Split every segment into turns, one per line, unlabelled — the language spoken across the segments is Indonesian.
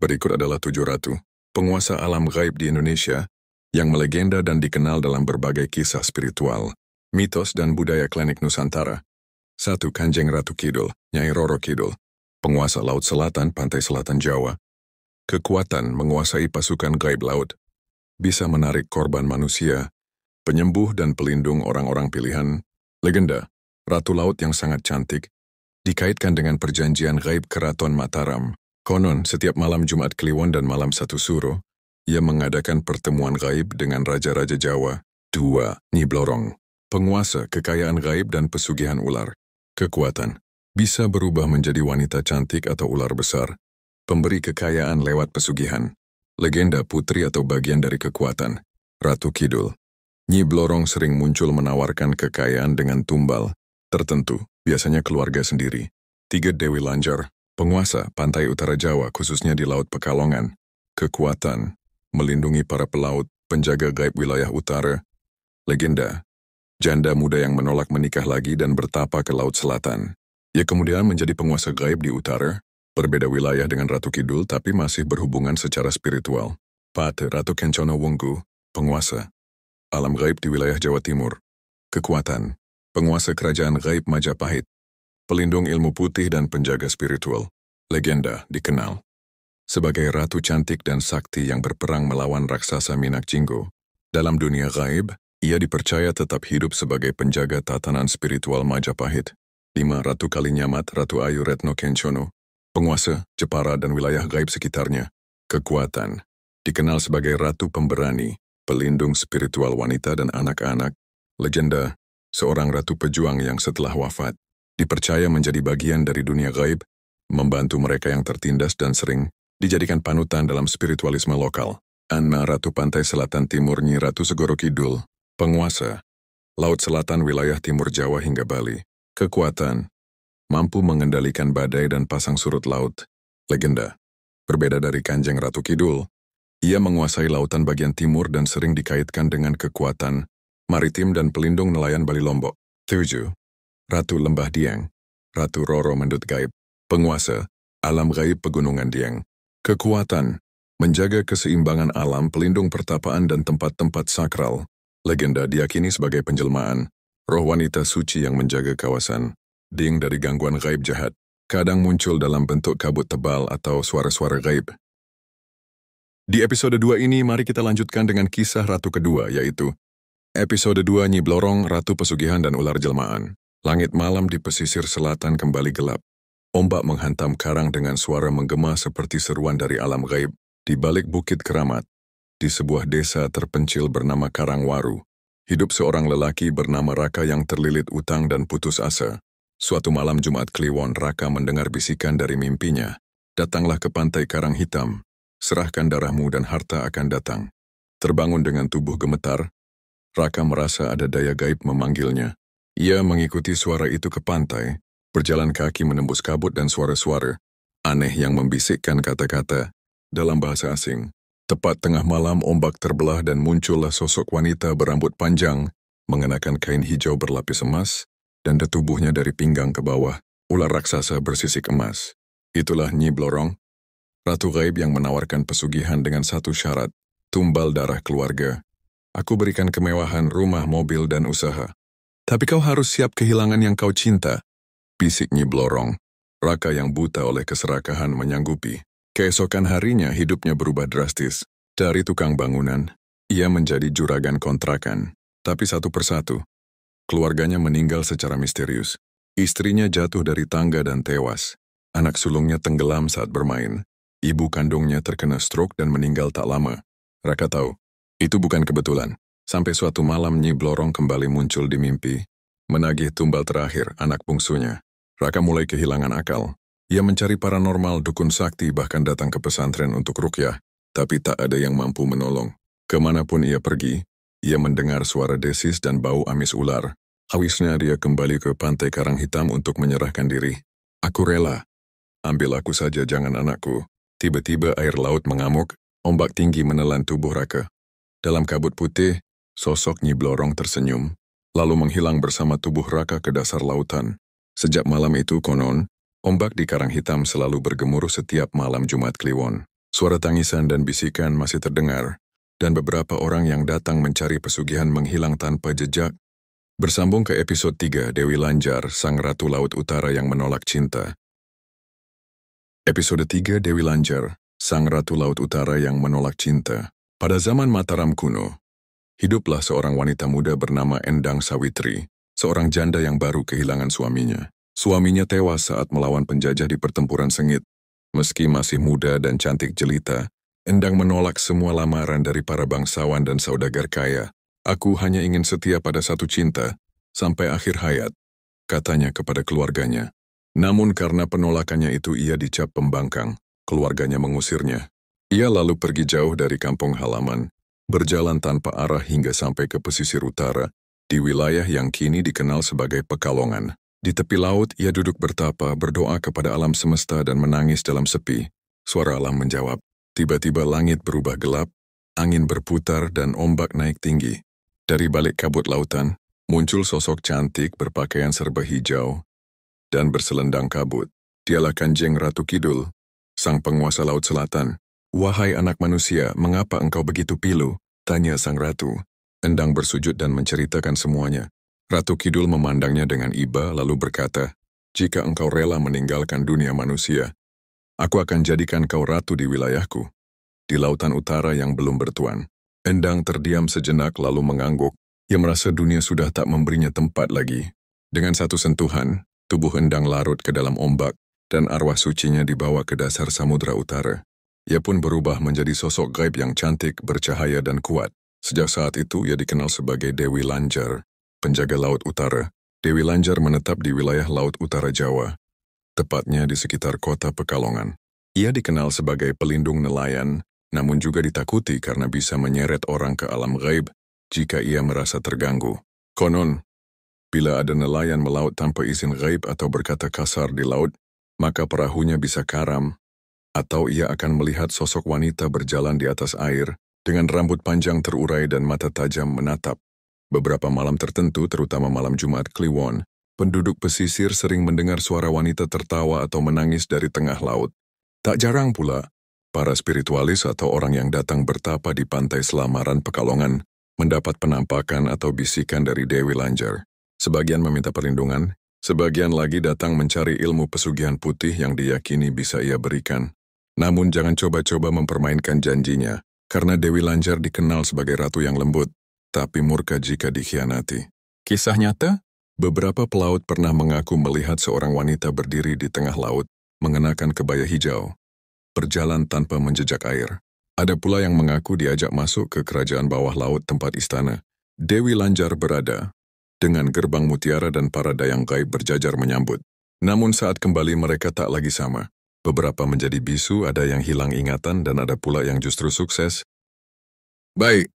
Berikut adalah 7 ratu, penguasa alam gaib di Indonesia, yang melegenda dan dikenal dalam berbagai kisah spiritual, mitos dan budaya klinik Nusantara. 1. Kanjeng Ratu Kidul, Nyai Roro Kidul, penguasa Laut Selatan, Pantai Selatan Jawa. Kekuatan menguasai pasukan gaib laut, bisa menarik korban manusia, penyembuh dan pelindung orang-orang pilihan. Legenda, Ratu Laut yang sangat cantik, dikaitkan dengan perjanjian gaib Keraton Mataram. Konon, setiap malam Jumat Kliwon dan malam 1 Suro, ia mengadakan pertemuan gaib dengan raja-raja Jawa. 2. Nyi Blorong, penguasa kekayaan gaib dan pesugihan ular. Kekuatan, bisa berubah menjadi wanita cantik atau ular besar, pemberi kekayaan lewat pesugihan. Legenda putri atau bagian dari kekuatan. Ratu Kidul, Nyi Blorong sering muncul menawarkan kekayaan dengan tumbal tertentu, biasanya keluarga sendiri. 3. Dewi Lanjar, penguasa pantai utara Jawa khususnya di Laut Pekalongan. Kekuatan, melindungi para pelaut, penjaga gaib wilayah utara. Legenda, janda muda yang menolak menikah lagi dan bertapa ke Laut Selatan. Ia kemudian menjadi penguasa gaib di utara, berbeda wilayah dengan Ratu Kidul tapi masih berhubungan secara spiritual. 4. Ratu Kencono Wungku, penguasa alam gaib di wilayah Jawa Timur. Kekuatan, penguasa kerajaan gaib Majapahit, pelindung ilmu putih dan penjaga spiritual. Legenda, dikenal sebagai ratu cantik dan sakti yang berperang melawan raksasa Minak Jinggo. Dalam dunia gaib, ia dipercaya tetap hidup sebagai penjaga tatanan spiritual Majapahit. 5. Ratu Kalinyamat, Ratu Ayu Retno Kencono, penguasa Jepara dan wilayah gaib sekitarnya. Kekuatan, dikenal sebagai ratu pemberani, pelindung spiritual wanita dan anak-anak. Legenda, seorang ratu pejuang yang setelah wafat, dipercaya menjadi bagian dari dunia gaib, membantu mereka yang tertindas dan sering dijadikan panutan dalam spiritualisme lokal. 6. Ratu Pantai Selatan Timur Nyi Ratu Segoro Kidul, penguasa Laut Selatan wilayah Timur Jawa hingga Bali. Kekuatan, mampu mengendalikan badai dan pasang surut laut. Legenda, berbeda dari Kanjeng Ratu Kidul, ia menguasai lautan bagian timur dan sering dikaitkan dengan kekuatan maritim dan pelindung nelayan Bali Lombok. 7. Ratu Lembah Dieng, Ratu Roro Mendut Gaib, penguasa alam gaib Pegunungan Dieng. Kekuatan, menjaga keseimbangan alam, pelindung pertapaan dan tempat-tempat sakral. Legenda diyakini sebagai penjelmaan roh wanita suci yang menjaga kawasan Dieng dari gangguan gaib jahat. Kadang muncul dalam bentuk kabut tebal atau suara-suara gaib. Di episode 2 ini mari kita lanjutkan dengan kisah ratu kedua, yaitu episode 2 Nyi Blorong, Ratu Pesugihan dan Ular Jelmaan. Langit malam di pesisir selatan kembali gelap. Ombak menghantam karang dengan suara menggema seperti seruan dari alam gaib. Di balik Bukit Keramat, di sebuah desa terpencil bernama Karangwaru, hidup seorang lelaki bernama Raka yang terlilit utang dan putus asa. Suatu malam Jumat Kliwon, Raka mendengar bisikan dari mimpinya. Datanglah ke pantai Karang Hitam, serahkan darahmu dan harta akan datang. Terbangun dengan tubuh gemetar, Raka merasa ada daya gaib memanggilnya. Ia mengikuti suara itu ke pantai, berjalan kaki menembus kabut dan suara-suara aneh yang membisikkan kata-kata dalam bahasa asing. Tepat tengah malam ombak terbelah dan muncullah sosok wanita berambut panjang, mengenakan kain hijau berlapis emas, dan tubuhnya dari pinggang ke bawah, ular raksasa bersisik emas. Itulah Nyi Blorong, ratu gaib yang menawarkan pesugihan dengan satu syarat, tumbal darah keluarga. Aku berikan kemewahan rumah, mobil, dan usaha. Tapi kau harus siap kehilangan yang kau cinta, bisik Nyi Blorong. Raka yang buta oleh keserakahan menyanggupi. Keesokan harinya hidupnya berubah drastis. Dari tukang bangunan, ia menjadi juragan kontrakan. Tapi satu persatu, keluarganya meninggal secara misterius. Istrinya jatuh dari tangga dan tewas. Anak sulungnya tenggelam saat bermain. Ibu kandungnya terkena stroke dan meninggal tak lama. Raka tahu, itu bukan kebetulan. Sampai suatu malam Nyi Blorong kembali muncul di mimpi, menagih tumbal terakhir anak bungsunya. Raka mulai kehilangan akal. Ia mencari paranormal, dukun sakti, bahkan datang ke pesantren untuk ruqyah, tapi tak ada yang mampu menolong. Kemanapun ia pergi, ia mendengar suara desis dan bau amis ular. Hawisnya dia kembali ke pantai Karang Hitam untuk menyerahkan diri. Aku rela. Ambil aku saja, jangan anakku. Tiba-tiba air laut mengamuk, ombak tinggi menelan tubuh Raka. Dalam kabut putih, sosok Nyi Blorong tersenyum, lalu menghilang bersama tubuh Raka ke dasar lautan. Sejak malam itu konon, ombak di Karang Hitam selalu bergemuruh setiap malam Jumat Kliwon. Suara tangisan dan bisikan masih terdengar, dan beberapa orang yang datang mencari pesugihan menghilang tanpa jejak. Bersambung ke episode 3, Dewi Lanjar, Sang Ratu Laut Utara yang Menolak Cinta. Episode 3, Dewi Lanjar, Sang Ratu Laut Utara yang Menolak Cinta. Pada zaman Mataram kuno, hiduplah seorang wanita muda bernama Endang Sawitri, seorang janda yang baru kehilangan suaminya. Suaminya tewas saat melawan penjajah di pertempuran sengit. Meski masih muda dan cantik jelita, Endang menolak semua lamaran dari para bangsawan dan saudagar kaya. Aku hanya ingin setia pada satu cinta, sampai akhir hayat, katanya kepada keluarganya. Namun karena penolakannya itu ia dicap pembangkang, keluarganya mengusirnya. Ia lalu pergi jauh dari kampung halaman, berjalan tanpa arah hingga sampai ke pesisir utara, di wilayah yang kini dikenal sebagai Pekalongan. Di tepi laut, ia duduk bertapa, berdoa kepada alam semesta dan menangis dalam sepi. Suara alam menjawab. Tiba-tiba langit berubah gelap, angin berputar dan ombak naik tinggi. Dari balik kabut lautan, muncul sosok cantik berpakaian serba hijau dan berselendang kabut. Dialah Kanjeng Ratu Kidul, sang penguasa Laut Selatan. Wahai anak manusia, mengapa engkau begitu pilu? Tanya sang ratu. Endang bersujud dan menceritakan semuanya. Ratu Kidul memandangnya dengan iba lalu berkata, jika engkau rela meninggalkan dunia manusia, aku akan jadikan kau ratu di wilayahku, di lautan utara yang belum bertuan. Endang terdiam sejenak lalu mengangguk. Ia merasa dunia sudah tak memberinya tempat lagi. Dengan satu sentuhan, tubuh Endang larut ke dalam ombak dan arwah sucinya dibawa ke dasar samudra utara. Ia pun berubah menjadi sosok gaib yang cantik, bercahaya dan kuat. Sejak saat itu ia dikenal sebagai Dewi Lanjar, penjaga Laut Utara. Dewi Lanjar menetap di wilayah Laut Utara Jawa, tepatnya di sekitar kota Pekalongan. Ia dikenal sebagai pelindung nelayan, namun juga ditakuti karena bisa menyeret orang ke alam gaib jika ia merasa terganggu. Konon, bila ada nelayan melaut tanpa izin gaib atau berkata kasar di laut, maka perahunya bisa karam, atau ia akan melihat sosok wanita berjalan di atas air dengan rambut panjang terurai dan mata tajam menatap. Beberapa malam tertentu, terutama malam Jumat Kliwon, penduduk pesisir sering mendengar suara wanita tertawa atau menangis dari tengah laut. Tak jarang pula, para spiritualis atau orang yang datang bertapa di pantai Selamaran Pekalongan mendapat penampakan atau bisikan dari Dewi Lanjar. Sebagian meminta perlindungan, sebagian lagi datang mencari ilmu pesugihan putih yang diyakini bisa ia berikan. Namun jangan coba-coba mempermainkan janjinya, karena Dewi Lanjar dikenal sebagai ratu yang lembut, tapi murka jika dikhianati. Kisah nyata? Beberapa pelaut pernah mengaku melihat seorang wanita berdiri di tengah laut, mengenakan kebaya hijau, berjalan tanpa menjejak air. Ada pula yang mengaku diajak masuk ke kerajaan bawah laut tempat istana Dewi Lanjar berada, dengan gerbang mutiara dan para dayang gaib berjajar menyambut. Namun saat kembali mereka tak lagi sama. Beberapa menjadi bisu, ada yang hilang ingatan, dan ada pula yang justru sukses. Baik.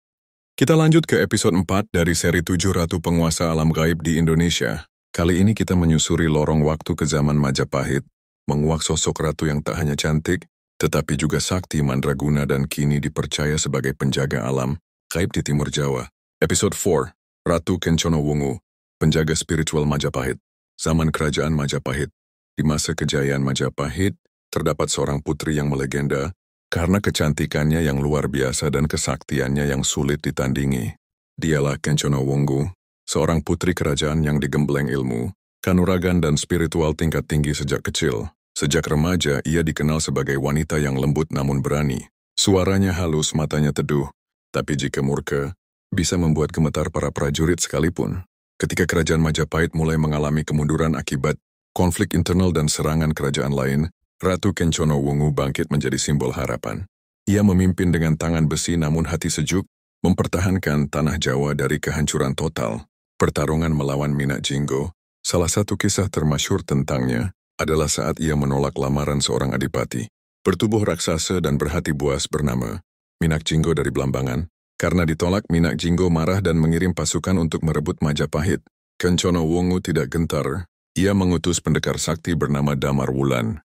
Kita lanjut ke episode 4 dari seri 7 Ratu Penguasa Alam Gaib di Indonesia. Kali ini kita menyusuri lorong waktu ke zaman Majapahit, menguak sosok ratu yang tak hanya cantik, tetapi juga sakti mandraguna dan kini dipercaya sebagai penjaga alam gaib di Timur Jawa. Episode 4, Ratu Kencono Wungu, penjaga spiritual Majapahit. Zaman Kerajaan Majapahit. Di masa kejayaan Majapahit, terdapat seorang putri yang melegenda, karena kecantikannya yang luar biasa dan kesaktiannya yang sulit ditandingi. Dialah Kencono Wungu, seorang putri kerajaan yang digembleng ilmu, kanuragan dan spiritual tingkat tinggi sejak kecil. Sejak remaja, ia dikenal sebagai wanita yang lembut namun berani. Suaranya halus, matanya teduh, tapi jika murka, bisa membuat gemetar para prajurit sekalipun. Ketika kerajaan Majapahit mulai mengalami kemunduran akibat konflik internal dan serangan kerajaan lain, Ratu Kencono Wungu bangkit menjadi simbol harapan. Ia memimpin dengan tangan besi namun hati sejuk, mempertahankan tanah Jawa dari kehancuran total. Pertarungan melawan Minak Jinggo, salah satu kisah termasyhur tentangnya, adalah saat ia menolak lamaran seorang adipati, bertubuh raksasa dan berhati buas bernama Minak Jinggo dari Blambangan. Karena ditolak, Minak Jinggo marah dan mengirim pasukan untuk merebut Majapahit. Kencono Wungu tidak gentar. Ia mengutus pendekar sakti bernama Damar Wulan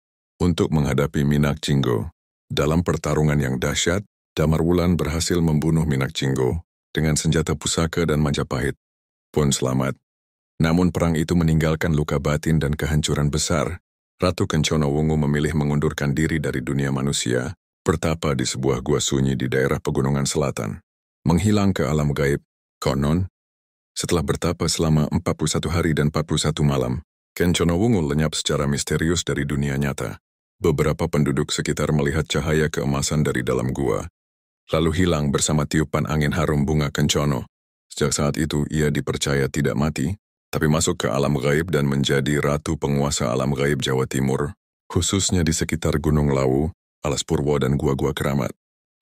untuk menghadapi Minak Jinggo. Dalam pertarungan yang dahsyat, Damar Wulan berhasil membunuh Minak Jinggo dengan senjata pusaka dan Majapahit pun selamat. Namun perang itu meninggalkan luka batin dan kehancuran besar. Ratu Kencono Wungu memilih mengundurkan diri dari dunia manusia bertapa di sebuah gua sunyi di daerah pegunungan selatan. Menghilang ke alam gaib, konon, setelah bertapa selama 41 hari dan 41 malam, Kencono Wungu lenyap secara misterius dari dunia nyata. Beberapa penduduk sekitar melihat cahaya keemasan dari dalam gua, lalu hilang bersama tiupan angin harum bunga Kencono. Sejak saat itu ia dipercaya tidak mati, tapi masuk ke alam gaib dan menjadi ratu penguasa alam gaib Jawa Timur, khususnya di sekitar Gunung Lawu, Alas Purwo dan gua-gua keramat.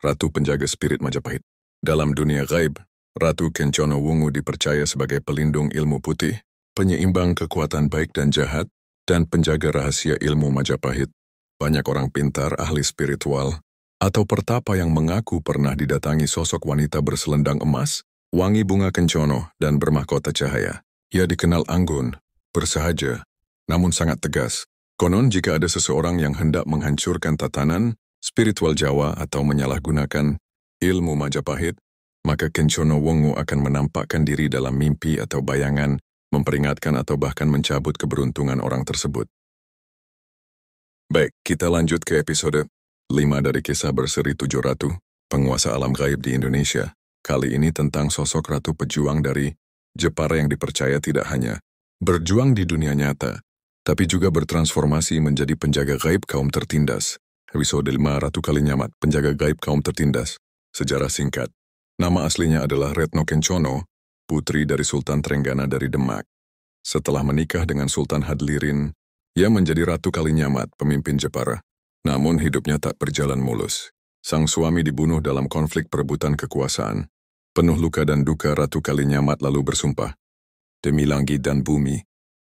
Ratu penjaga spirit Majapahit. Dalam dunia gaib, Ratu Kencono Wungu dipercaya sebagai pelindung ilmu putih, penyeimbang kekuatan baik dan jahat, dan penjaga rahasia ilmu Majapahit. Banyak orang pintar, ahli spiritual, atau pertapa yang mengaku pernah didatangi sosok wanita berselendang emas, wangi bunga kencono, dan bermahkota cahaya. Ia dikenal anggun, bersahaja, namun sangat tegas. Konon jika ada seseorang yang hendak menghancurkan tatanan spiritual Jawa atau menyalahgunakan ilmu Majapahit, maka Kencono Wungu akan menampakkan diri dalam mimpi atau bayangan, memperingatkan atau bahkan mencabut keberuntungan orang tersebut. Baik, kita lanjut ke episode 5 dari kisah berseri 7 Ratu, penguasa alam gaib di Indonesia. Kali ini tentang sosok ratu pejuang dari Jepara yang dipercaya tidak hanya berjuang di dunia nyata, tapi juga bertransformasi menjadi penjaga gaib kaum tertindas. Episode 5 Ratu Kalinyamat, penjaga gaib kaum tertindas. Sejarah singkat. Nama aslinya adalah Retno Kencono, putri dari Sultan Trenggana dari Demak. Setelah menikah dengan Sultan Hadlirin, ia menjadi Ratu Kalinyamat, pemimpin Jepara. Namun hidupnya tak berjalan mulus. Sang suami dibunuh dalam konflik perebutan kekuasaan. Penuh luka dan duka, Ratu Kalinyamat lalu bersumpah, "Demi langit dan bumi,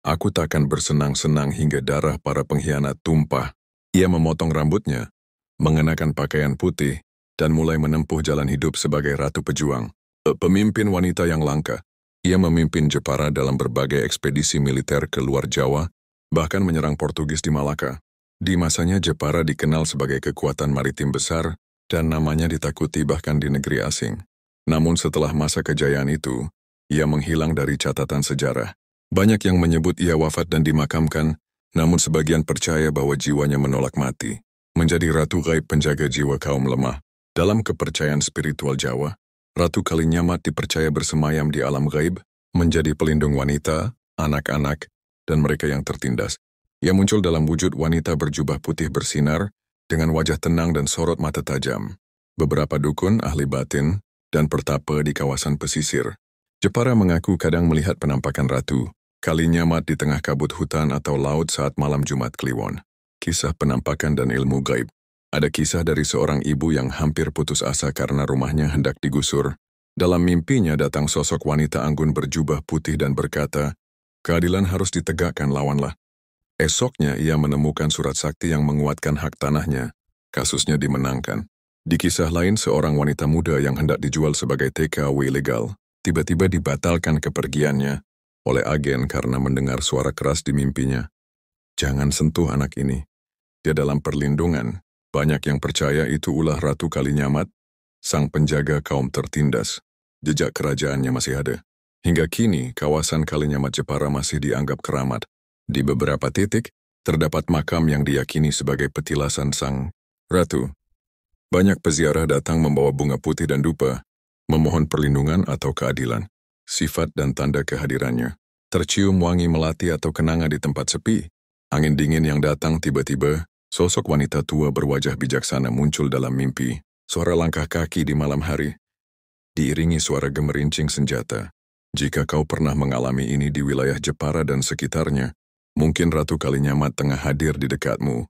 aku takkan bersenang-senang hingga darah para pengkhianat tumpah." Ia memotong rambutnya, mengenakan pakaian putih, dan mulai menempuh jalan hidup sebagai ratu pejuang. Pemimpin wanita yang langka. Ia memimpin Jepara dalam berbagai ekspedisi militer ke luar Jawa, bahkan menyerang Portugis di Malaka. Di masanya Jepara dikenal sebagai kekuatan maritim besar, dan namanya ditakuti bahkan di negeri asing. Namun setelah masa kejayaan itu, ia menghilang dari catatan sejarah. Banyak yang menyebut ia wafat dan dimakamkan, namun sebagian percaya bahwa jiwanya menolak mati, menjadi ratu gaib penjaga jiwa kaum lemah. Dalam kepercayaan spiritual Jawa, Ratu Kalinyamat dipercaya bersemayam di alam gaib, menjadi pelindung wanita, anak-anak, dan mereka yang tertindas. Ia muncul dalam wujud wanita berjubah putih bersinar, dengan wajah tenang dan sorot mata tajam. Beberapa dukun, ahli batin, dan pertapa di kawasan pesisir Jepara mengaku kadang melihat penampakan Ratu Kalinyamat di tengah kabut hutan atau laut saat malam Jumat Kliwon. Kisah penampakan dan ilmu gaib. Ada kisah dari seorang ibu yang hampir putus asa karena rumahnya hendak digusur. Dalam mimpinya datang sosok wanita anggun berjubah putih dan berkata, "Keadilan harus ditegakkan, lawanlah." Esoknya ia menemukan surat sakti yang menguatkan hak tanahnya. Kasusnya dimenangkan. Di kisah lain, seorang wanita muda yang hendak dijual sebagai TKW legal, tiba-tiba dibatalkan kepergiannya oleh agen karena mendengar suara keras di mimpinya. "Jangan sentuh anak ini. Dia dalam perlindungan." Banyak yang percaya itu ulah Ratu Kalinyamat, sang penjaga kaum tertindas. Jejak kerajaannya masih ada. Hingga kini, kawasan Kalinyamat Jepara masih dianggap keramat. Di beberapa titik, terdapat makam yang diyakini sebagai petilasan sang ratu. Banyak peziarah datang membawa bunga putih dan dupa, memohon perlindungan atau keadilan. Sifat dan tanda kehadirannya. Tercium wangi melati atau kenanga di tempat sepi. Angin dingin yang datang tiba-tiba. Sosok wanita tua berwajah bijaksana muncul dalam mimpi. Suara langkah kaki di malam hari, diiringi suara gemerincing senjata. Jika kau pernah mengalami ini di wilayah Jepara dan sekitarnya, mungkin Ratu Kalinyamat tengah hadir di dekatmu.